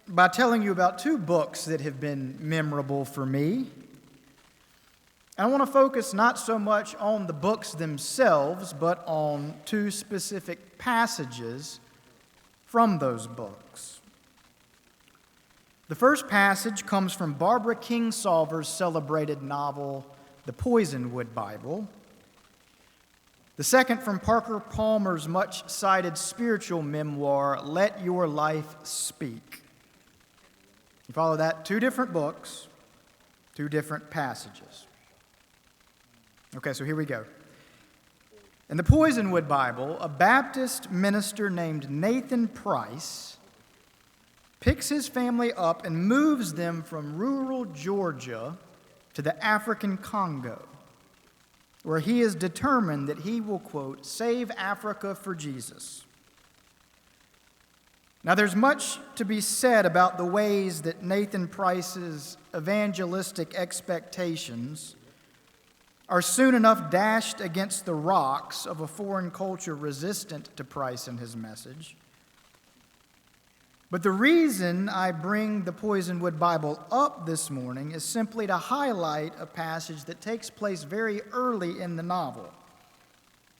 by telling you about two books that have been memorable for me. I want to focus not so much on the books themselves, but on two specific passages from those books. The first passage comes from Barbara Kingsolver's celebrated novel, The Poisonwood Bible. The second from Parker Palmer's much-cited spiritual memoir, Let Your Life Speak. You follow that? Two different books, two different passages. Okay, so here we go. In the Poisonwood Bible, a Baptist minister named Nathan Price picks his family up and moves them from rural Georgia to the African Congo, where he is determined that he will, quote, save Africa for Jesus. Now, there's much to be said about the ways that Nathan Price's evangelistic expectations are soon enough dashed against the rocks of a foreign culture resistant to Price and his message. But the reason I bring the Poisonwood Bible up this morning is simply to highlight a passage that takes place very early in the novel.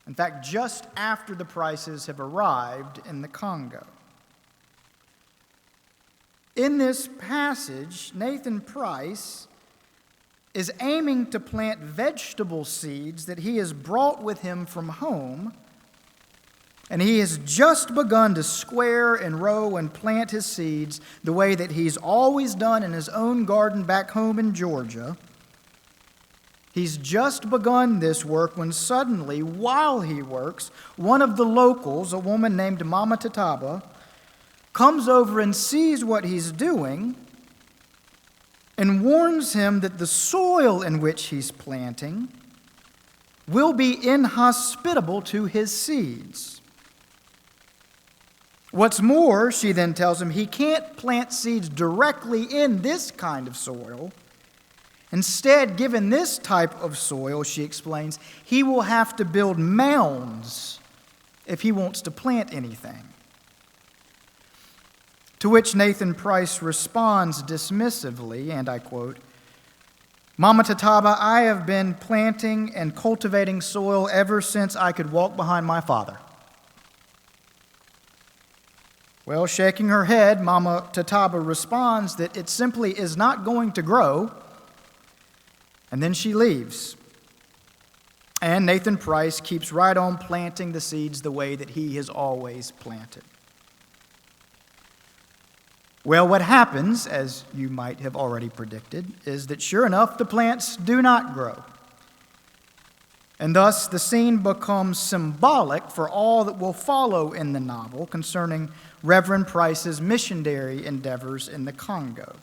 In fact, just after the Prices have arrived in the Congo. In this passage, Nathan Price is aiming to plant vegetable seeds that he has brought with him from home, and he has just begun to square and row and plant his seeds the way that he's always done in his own garden back home in Georgia. He's just begun this work when suddenly, while he works, one of the locals, a woman named Mama Tataba, comes over and sees what he's doing and warns him that the soil in which he's planting will be inhospitable to his seeds. What's more, she then tells him he can't plant seeds directly in this kind of soil. Instead, given this type of soil, she explains, he will have to build mounds if he wants to plant anything. To which Nathan Price responds dismissively, and I quote, Mama Tataba, I have been planting and cultivating soil ever since I could walk behind my father. Well, shaking her head, Mama Tataba responds that it simply is not going to grow, and then she leaves. And Nathan Price keeps right on planting the seeds the way that he has always planted. Well, what happens, as you might have already predicted, is that sure enough, the plants do not grow. And thus, the scene becomes symbolic for all that will follow in the novel concerning Reverend Price's missionary endeavors in the Congo.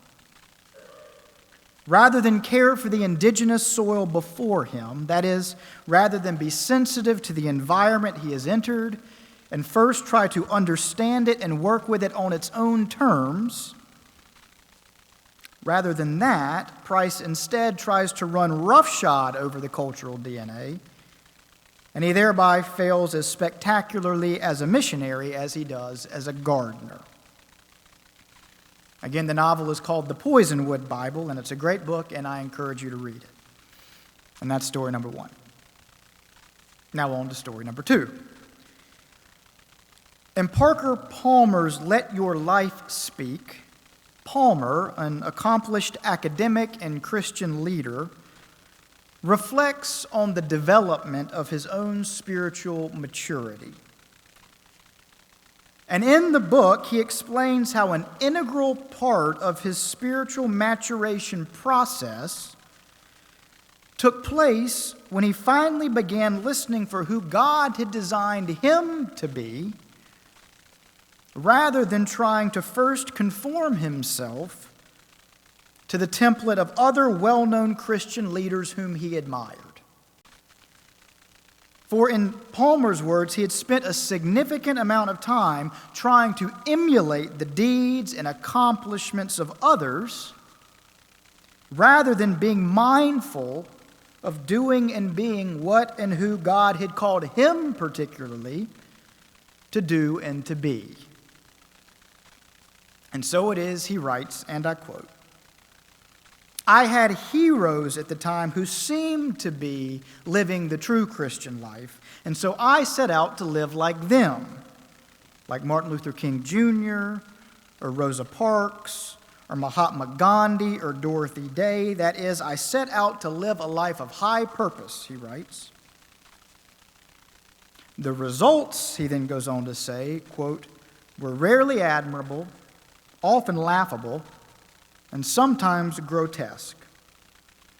Rather than care for the indigenous soil before him, that is, rather than be sensitive to the environment he has entered, and first try to understand it and work with it on its own terms, rather than that, Price instead tries to run roughshod over the cultural DNA, and he thereby fails as spectacularly as a missionary as he does as a gardener. Again, the novel is called The Poisonwood Bible, and it's a great book, and I encourage you to read it. And that's story number one. Now on to story number two. In Parker Palmer's Let Your Life Speak, Palmer, an accomplished academic and Christian leader, reflects on the development of his own spiritual maturity. And in the book, he explains how an integral part of his spiritual maturation process took place when he finally began listening for who God had designed him to be, rather than trying to first conform himself to the template of other well-known Christian leaders whom he admired. For in Palmer's words, he had spent a significant amount of time trying to emulate the deeds and accomplishments of others, rather than being mindful of doing and being what and who God had called him particularly to do and to be. And so it is, he writes, and I quote, "I had heroes at the time who seemed to be living the true Christian life, and so I set out to live like them, like Martin Luther King Jr., or Rosa Parks, or Mahatma Gandhi, or Dorothy Day. That is, I set out to live a life of high purpose," he writes. "The results," he then goes on to say, quote, "were rarely admirable, often laughable, and sometimes grotesque.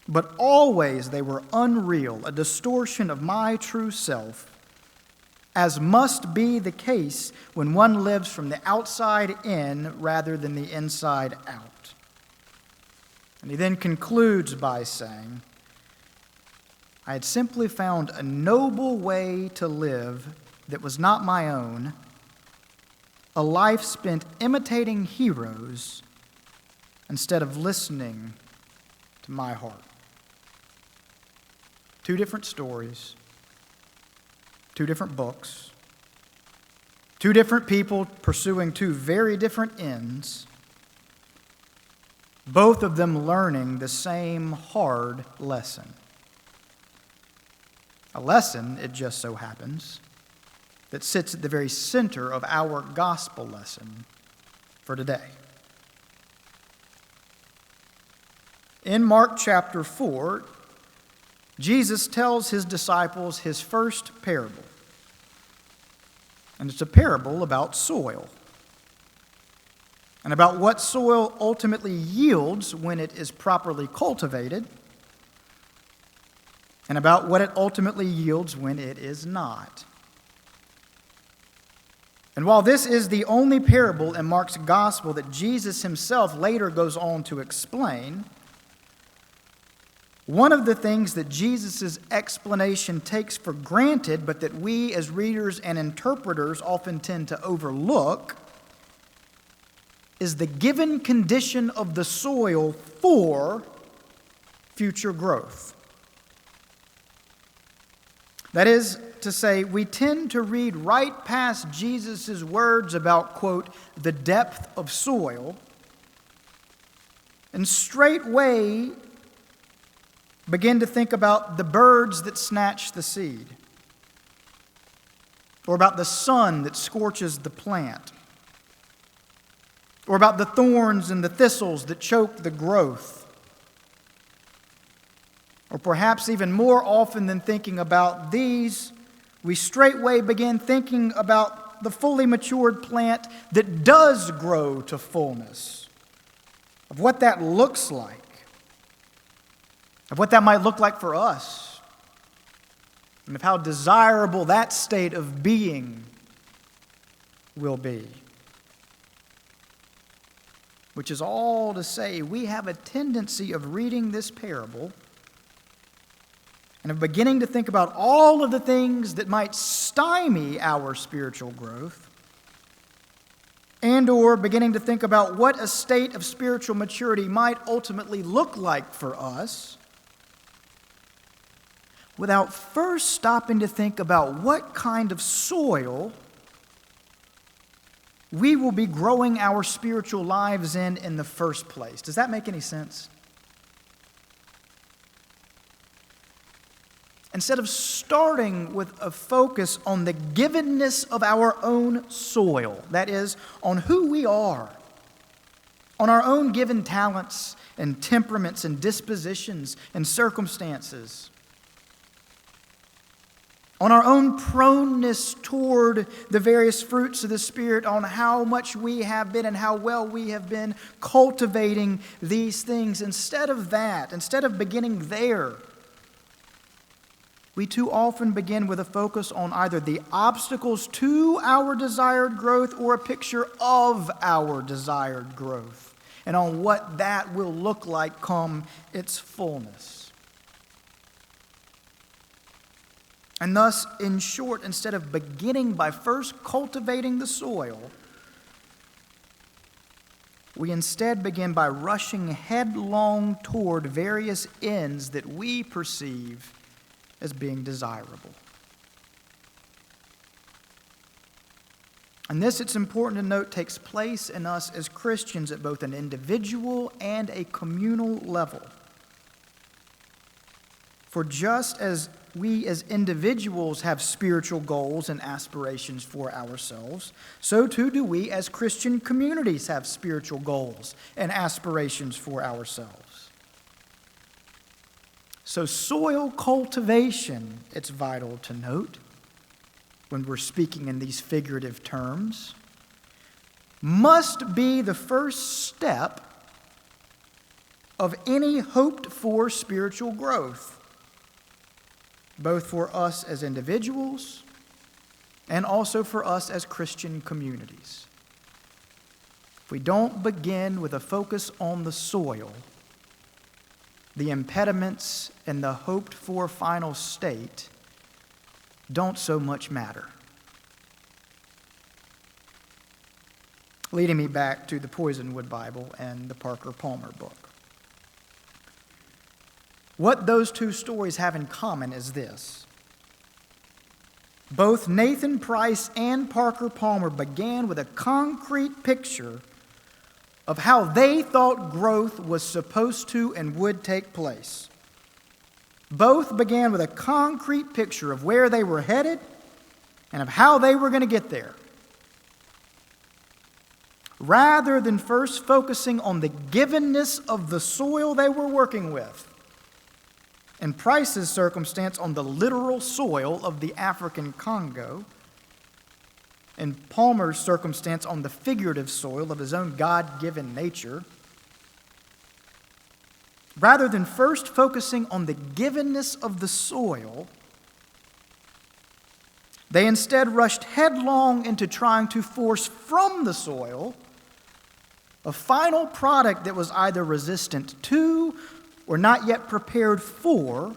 But always they were unreal, a distortion of my true self, as must be the case when one lives from the outside in rather than the inside out." And he then concludes by saying, "I had simply found a noble way to live that was not my own, a life spent imitating heroes instead of listening to my heart." Two different stories, two different books, two different people pursuing two very different ends, both of them learning the same hard lesson. A lesson, it just so happens, that sits at the very center of our gospel lesson for today. In Mark chapter 4, Jesus tells his disciples his first parable. And it's a parable about soil, and about what soil ultimately yields when it is properly cultivated, and about what it ultimately yields when it is not. And while this is the only parable in Mark's gospel that Jesus himself later goes on to explain, one of the things that Jesus' explanation takes for granted, but that we as readers and interpreters often tend to overlook, is the given condition of the soil for future growth. That is to say, we tend to read right past Jesus' words about, quote, the depth of soil, and straightway begin to think about the birds that snatch the seed, or about the sun that scorches the plant, or about the thorns and the thistles that choke the growth. Or perhaps even more often than thinking about these, we straightway begin thinking about the fully matured plant that does grow to fullness, of what that looks like, of what that might look like for us, and of how desirable that state of being will be. Which is all to say, we have a tendency of reading this parable and of beginning to think about all of the things that might stymie our spiritual growth, and or beginning to think about what a state of spiritual maturity might ultimately look like for us, without first stopping to think about what kind of soil we will be growing our spiritual lives in the first place. Does that make any sense? Instead of starting with a focus on the givenness of our own soil, that is, on who we are, on our own given talents and temperaments and dispositions and circumstances, on our own proneness toward the various fruits of the Spirit, on how much we have been and how well we have been cultivating these things. Instead of that, instead of beginning there, we too often begin with a focus on either the obstacles to our desired growth or a picture of our desired growth, and on what that will look like come its fullness. And thus, in short, instead of beginning by first cultivating the soil, we instead begin by rushing headlong toward various ends that we perceive as being desirable. And this, it's important to note, takes place in us as Christians at both an individual and a communal level. For just as we as individuals have spiritual goals and aspirations for ourselves, so too do we as Christian communities have spiritual goals and aspirations for ourselves. So soil cultivation, it's vital to note, when we're speaking in these figurative terms, must be the first step of any hoped-for spiritual growth, both for us as individuals and also for us as Christian communities. If we don't begin with a focus on the soil, the impediments and the hoped-for final state don't so much matter. Leading me back to the Poisonwood Bible and the Parker Palmer book. What those two stories have in common is this. Both Nathan Price and Parker Palmer began with a concrete picture of how they thought growth was supposed to and would take place. Both began with a concrete picture of where they were headed and of how they were going to get there. Rather than first focusing on the givenness of the soil they were working with, in Price's circumstance on the literal soil of the African Congo, in Palmer's circumstance on the figurative soil of his own God-given nature, rather than first focusing on the givenness of the soil, they instead rushed headlong into trying to force from the soil a final product that was either resistant to or not yet prepared for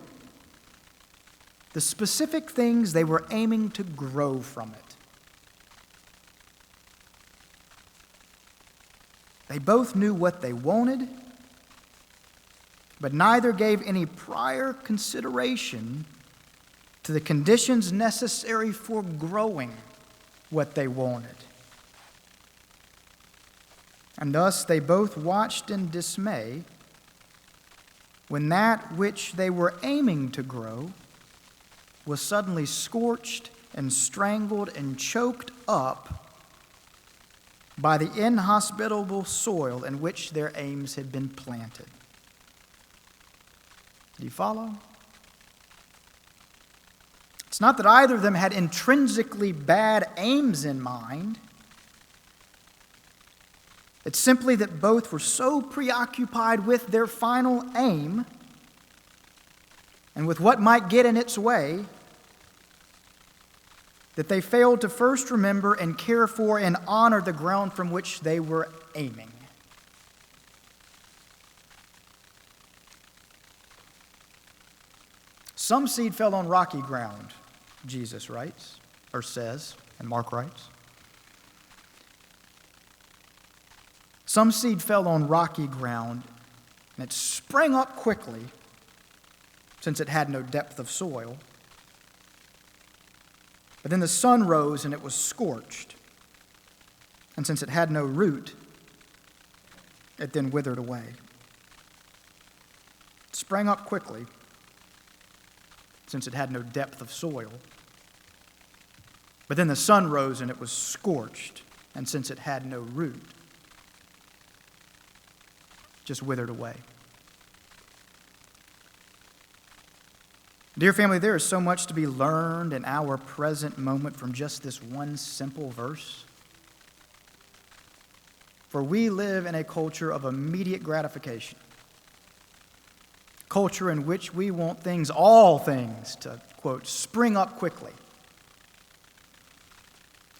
the specific things they were aiming to grow from it. They both knew what they wanted, but neither gave any prior consideration to the conditions necessary for growing what they wanted. And thus they both watched in dismay when that which they were aiming to grow was suddenly scorched and strangled and choked up by the inhospitable soil in which their aims had been planted. Do you follow? It's not that either of them had intrinsically bad aims in mind. It's simply that both were so preoccupied with their final aim and with what might get in its way that they failed to first remember and care for and honor the ground from which they were aiming. Some seed fell on rocky ground, Jesus writes, or says, and Mark writes. Some seed fell on rocky ground, and it sprang up quickly, since it had no depth of soil. But then the sun rose, and it was scorched. And since it had no root, it then withered away. It sprang up quickly, since it had no depth of soil. But then the sun rose, and it was scorched. And since it had no root, just withered away. Dear family, there is so much to be learned in our present moment from just this one simple verse. For we live in a culture of immediate gratification. Culture in which we want things, all things, to, quote, spring up quickly.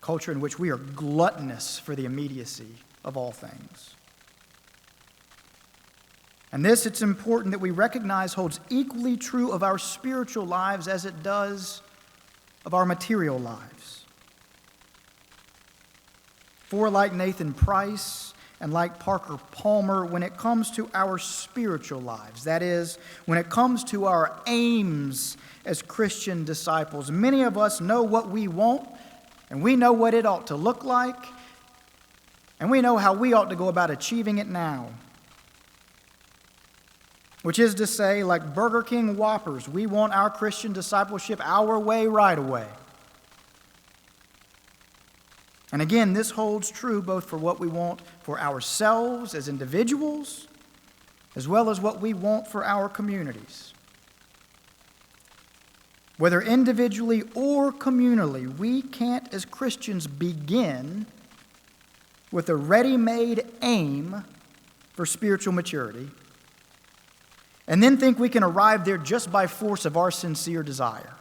Culture in which we are gluttonous for the immediacy of all things. And this, it's important that we recognize, holds equally true of our spiritual lives as it does of our material lives. For like Nathan Price and like Parker Palmer, when it comes to our spiritual lives, that is, when it comes to our aims as Christian disciples, many of us know what we want And we know what it ought to look like, and we know how we ought to go about achieving it now. Which is to say, like Burger King Whoppers, we want our Christian discipleship our way, right away. And again, this holds true both for what we want for ourselves as individuals, as well as what we want for our communities. Whether individually or communally, we can't as Christians begin with a ready-made aim for spiritual maturity and then think we can arrive there just by force of our sincere desire.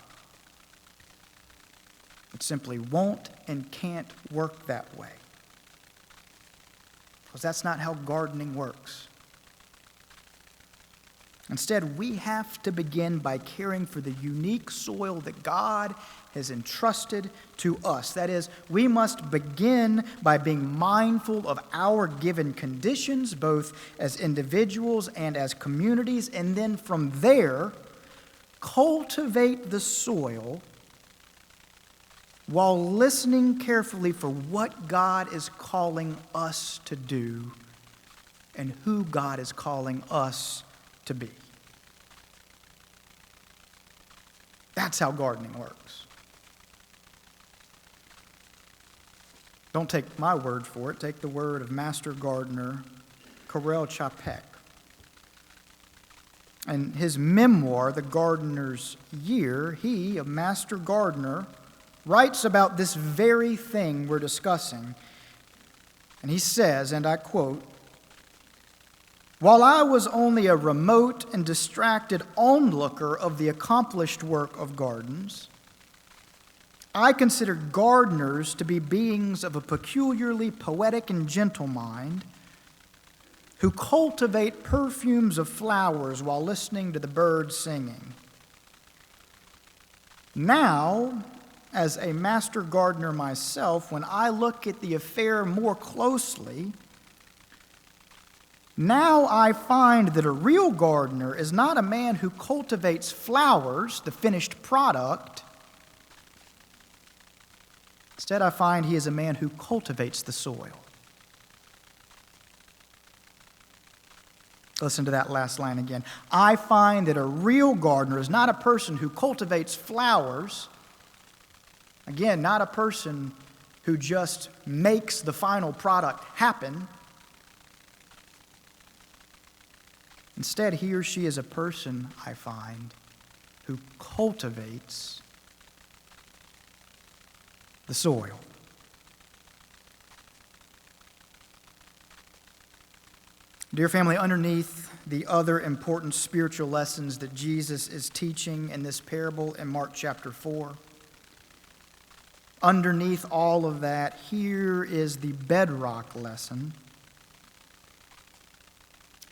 It simply won't and can't work that way. Because that's not how gardening works. Instead, we have to begin by caring for the unique soil that God has entrusted to us. That is, we must begin by being mindful of our given conditions, both as individuals and as communities, and then from there, cultivate the soil while listening carefully for what God is calling us to do and who God is calling us to be. That's how gardening works. Don't take my word for it. Take the word of master gardener Karel Čapek. In his memoir, The Gardener's Year, he, a master gardener, writes about this very thing we're discussing. And he says, and I quote, "While I was only a remote and distracted onlooker of the accomplished work of gardens, I considered gardeners to be beings of a peculiarly poetic and gentle mind who cultivate perfumes of flowers while listening to the birds singing. Now, as a master gardener myself, when I look at the affair more closely, now I find that a real gardener is not a man who cultivates flowers, the finished product. Instead, I find he is a man who cultivates the soil." Listen to that last line again. I find that a real gardener is not a person who cultivates flowers. Again, not a person who just makes the final product happen. Instead, he or she is a person, I find, who cultivates the soil. Dear family, underneath the other important spiritual lessons that Jesus is teaching in this parable in Mark chapter 4, underneath all of that, here is the bedrock lesson.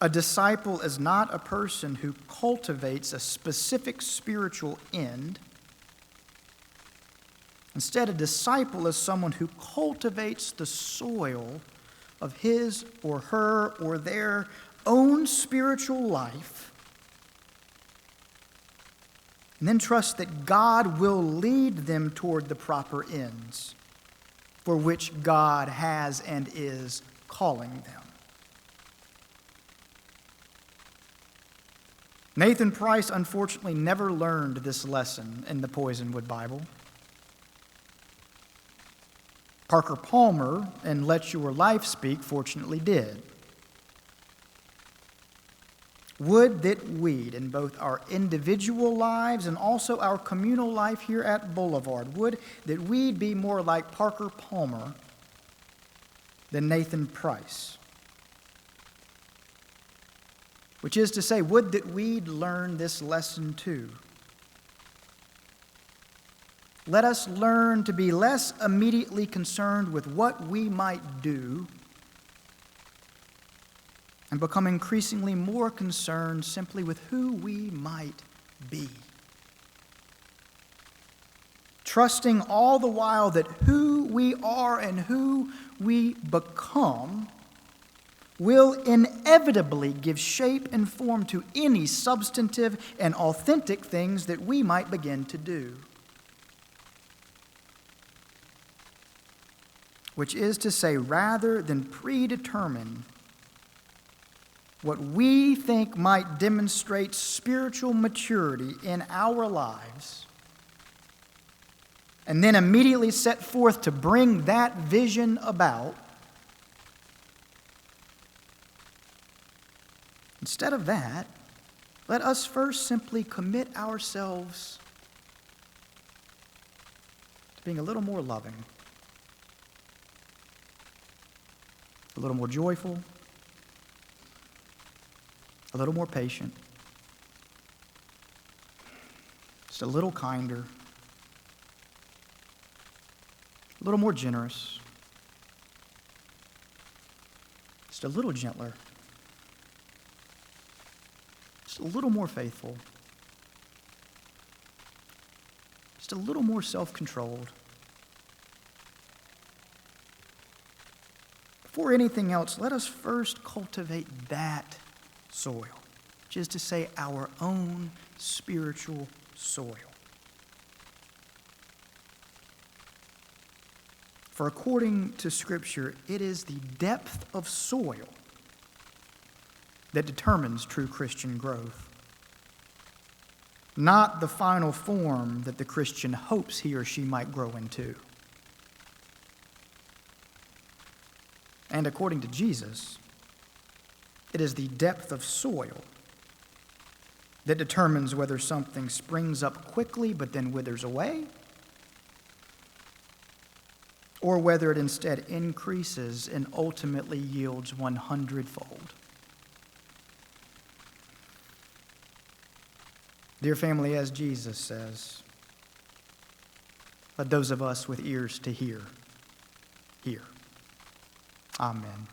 A disciple is not a person who cultivates a specific spiritual end. Instead, a disciple is someone who cultivates the soil of his or her or their own spiritual life, and then trust that God will lead them toward the proper ends for which God has and is calling them. Nathan Price, unfortunately, never learned this lesson in the Poisonwood Bible. Parker Palmer, in Let Your Life Speak, fortunately did. Would that we'd, in both our individual lives and also our communal life here at Boulevard, would that we'd be more like Parker Palmer than Nathan Price. Which is to say, would that we'd learn this lesson too. Let us learn to be less immediately concerned with what we might do and become increasingly more concerned simply with who we might be. Trusting all the while that who we are and who we become will inevitably give shape and form to any substantive and authentic things that we might begin to do. which is to say, rather than predetermine what we think might demonstrate spiritual maturity in our lives, and then immediately set forth to bring that vision about, instead of that, let us first simply commit ourselves to being a little more loving, a little more joyful, a little more patient, just a little kinder, a little more generous, just a little gentler, just a little more faithful, just a little more self-controlled. Before anything else, let us first cultivate that soil, which is to say, our own spiritual soil. For according to Scripture, it is the depth of soil that determines true Christian growth, not the final form that the Christian hopes he or she might grow into. And according to Jesus, it is the depth of soil that determines whether something springs up quickly but then withers away, or whether it instead increases and ultimately yields 100-fold. Dear family, as Jesus says, let those of us with ears to hear, hear. Amen.